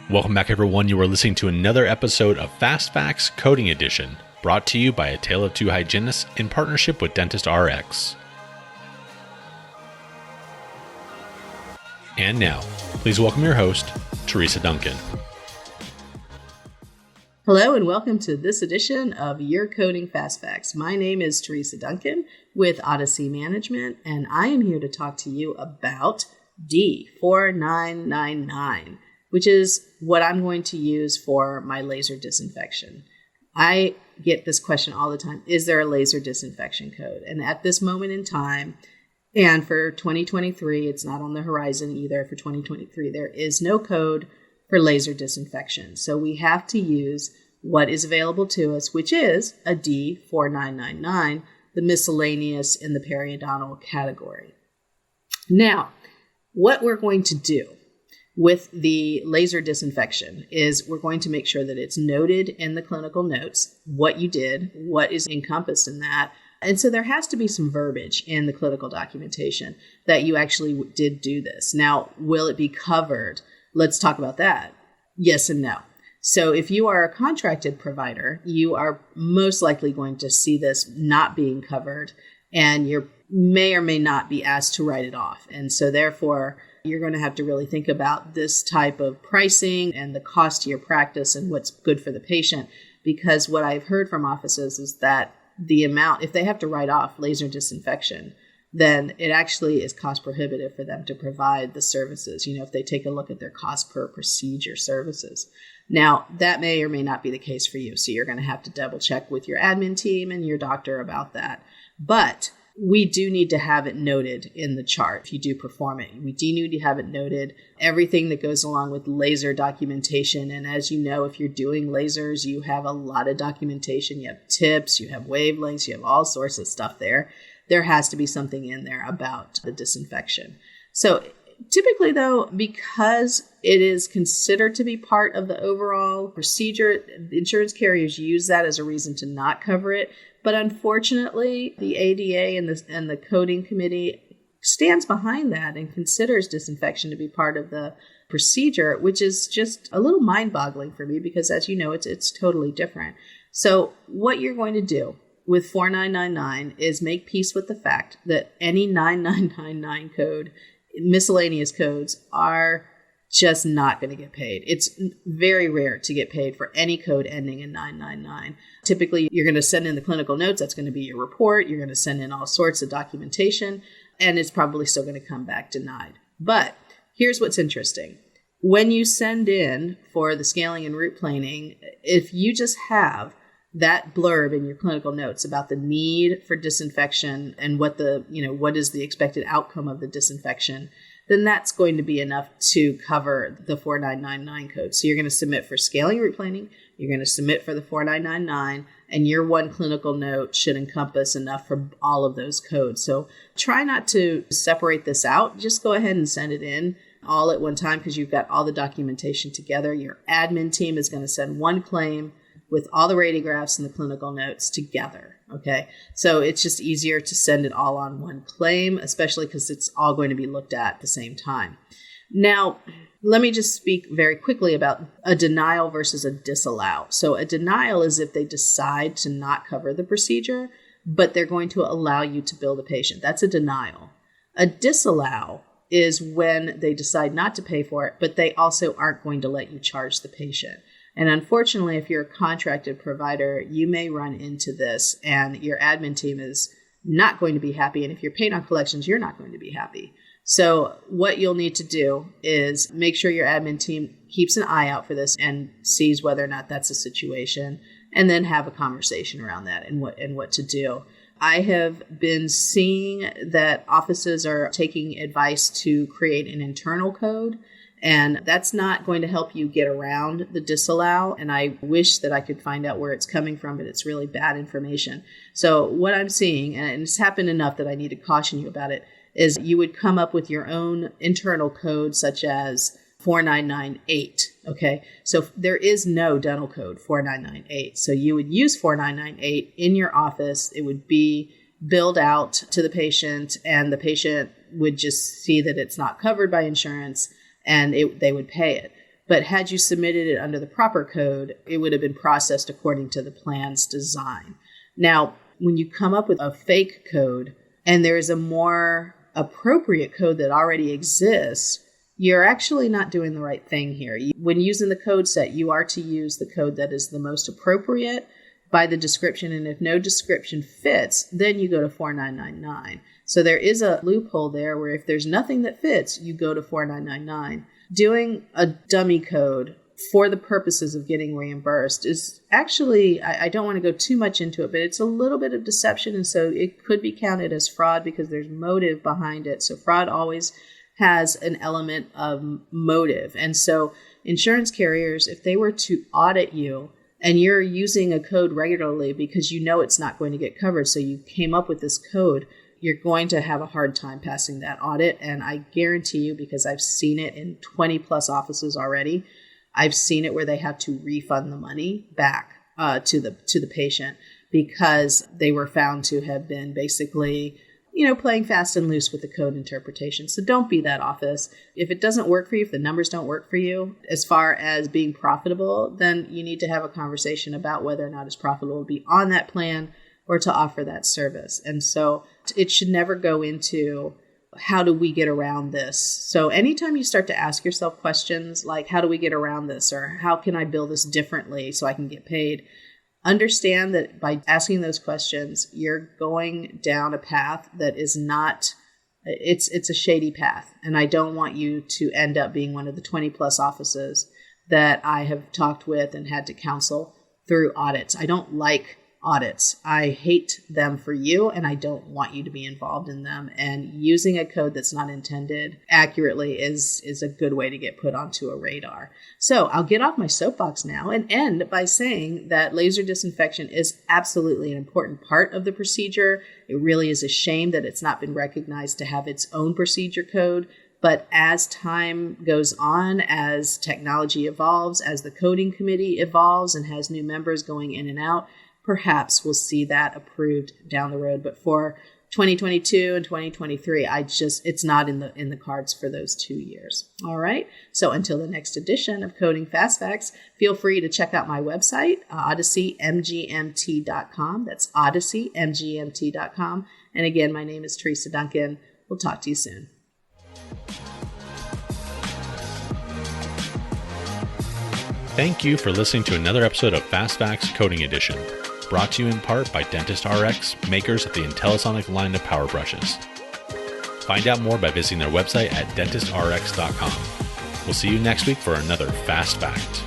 Welcome back, everyone. You are listening to another episode of Fast Facts Coding Edition, brought to you by A Tale of Two Hygienists in partnership with Dentist RX. And now, please welcome your host, Teresa Duncan. Hello and welcome to this edition of Your Coding Fast Facts. My name is Teresa Duncan with Odyssey Management, and I am here to talk to you about D999, which is what I'm going to use for my laser disinfection. I get this question all the time. Is there a laser disinfection code? And at this moment in time, and for 2023, it's not on the horizon either. For 2023, there is no code for laser disinfection. So we have to use what is available to us, which is a D4999, the miscellaneous in the periodontal category. Now, what we're going to do with the laser disinfection is we're going to make sure that it's noted in the clinical notes, what you did, what is encompassed in that. And so there has to be some verbiage in the clinical documentation that you actually did do this. Now, will it be covered? Let's talk about that. Yes and no. So if you are a contracted provider, you are most likely going to see this not being covered, and you may or may not be asked to write it off. And so therefore, you're going to have to really think about this type of pricing and the cost to your practice and what's good for the patient. Because what I've heard from offices is that the amount, if they have to write off laser disinfection, then it actually is cost prohibitive for them to provide the services, if they take a look at their cost per procedure services. Now, that may or may not be the case for you. So you're going to have to double check with your admin team and your doctor about that. But we do need to have it noted in the chart if you do perform it. We do need to have it noted, everything that goes along with laser documentation. And as you know, if you're doing lasers, you have a lot of documentation. You have tips, you have wavelengths, you have all sorts of stuff there. There has to be something in there about the disinfection. So typically, though, because it is considered to be part of the overall procedure, the insurance carriers use that as a reason to not cover it. But unfortunately, the ADA and the coding committee stands behind that and considers disinfection to be part of the procedure, which is just a little mind-boggling for me because, as you know, it's totally different. So what you're going to do with 4999 is make peace with the fact that any 9999 code, miscellaneous codes, are just not going to get paid. It's very rare to get paid for any code ending in 999. Typically, you're going to send in the clinical notes. That's going to be your report. You're going to send in all sorts of documentation, and it's probably still going to come back denied. But here's what's interesting. When you send in for the scaling and root planing, if you just have that blurb in your clinical notes about the need for disinfection and what is the expected outcome of the disinfection, then that's going to be enough to cover the 4999 code. So you're going to submit for scaling root planing, you're going to submit for the 4999, and your one clinical note should encompass enough for all of those codes. So try not to separate this out. Just go ahead and send it in all at one time because you've got all the documentation together. Your admin team is going to send one claim with all the radiographs and the clinical notes together. Okay, so it's just easier to send it all on one claim, especially because it's all going to be looked at the same time. Now, let me just speak very quickly about a denial versus a disallow. So a denial is if they decide to not cover the procedure, but they're going to allow you to bill the patient. That's a denial. A disallow is when they decide not to pay for it, but they also aren't going to let you charge the patient. And unfortunately, if you're a contracted provider, you may run into this and your admin team is not going to be happy. And if you're paid on collections, you're not going to be happy. So what you'll need to do is make sure your admin team keeps an eye out for this and sees whether or not that's a situation, and then have a conversation around that and what to do. I have been seeing that offices are taking advice to create an internal code. And that's not going to help you get around the disallow. And I wish that I could find out where it's coming from, but it's really bad information. So what I'm seeing, and it's happened enough that I need to caution you about it, is you would come up with your own internal code, such as 4998. Okay. So there is no dental code 4998. So you would use 4998 in your office. It would be billed out to the patient, and the patient would just see that it's not covered by insurance, and they would pay it. But had you submitted it under the proper code, it would have been processed according to the plan's design. Now, when you come up with a fake code and there is a more appropriate code that already exists, you're actually not doing the right thing here. When using the code set, you are to use the code that is the most appropriate by the description. And if no description fits, then you go to 4999. So there is a loophole there where if there's nothing that fits, you go to 4999. Doing a dummy code for the purposes of getting reimbursed is actually, I don't want to go too much into it, but it's a little bit of deception. And so it could be counted as fraud because there's motive behind it. So fraud always has an element of motive. And so insurance carriers, if they were to audit you and you're using a code regularly because you know it's not going to get covered, so you came up with this code, you're going to have a hard time passing that audit. And I guarantee you, because I've seen it in 20 plus offices already, I've seen it where they have to refund the money back to the patient because they were found to have been basically, playing fast and loose with the code interpretation. So don't be that office. If it doesn't work for you, if the numbers don't work for you, as far as being profitable, then you need to have a conversation about whether or not it's profitable to be on that plan or to offer that service. And so it should never go into how do we get around this? So anytime you start to ask yourself questions like, how do we get around this? Or how can I bill this differently so I can get paid? Understand that by asking those questions, you're going down a path that is not, it's a shady path. And I don't want you to end up being one of the 20 plus offices that I have talked with and had to counsel through audits. I don't like audits. I hate them for you, and I don't want you to be involved in them. And using a code that's not intended accurately is a good way to get put onto a radar. So I'll get off my soapbox now and end by saying that laser disinfection is absolutely an important part of the procedure. It really is a shame that it's not been recognized to have its own procedure code. But as time goes on, as technology evolves, as the coding committee evolves and has new members going in and out, perhaps we'll see that approved down the road. But for 2022 and 2023, it's not in the cards for those 2 years. All right. So until the next edition of Coding Fast Facts, feel free to check out my website, odysseymgmt.com. That's odysseymgmt.com. And again, my name is Teresa Duncan. We'll talk to you soon. Thank you for listening to another episode of Fast Facts Coding Edition, brought to you in part by Dentist RX, makers of the IntelliSonic line of power brushes. Find out more by visiting their website at dentistrx.com. We'll see you next week for another Fast Fact.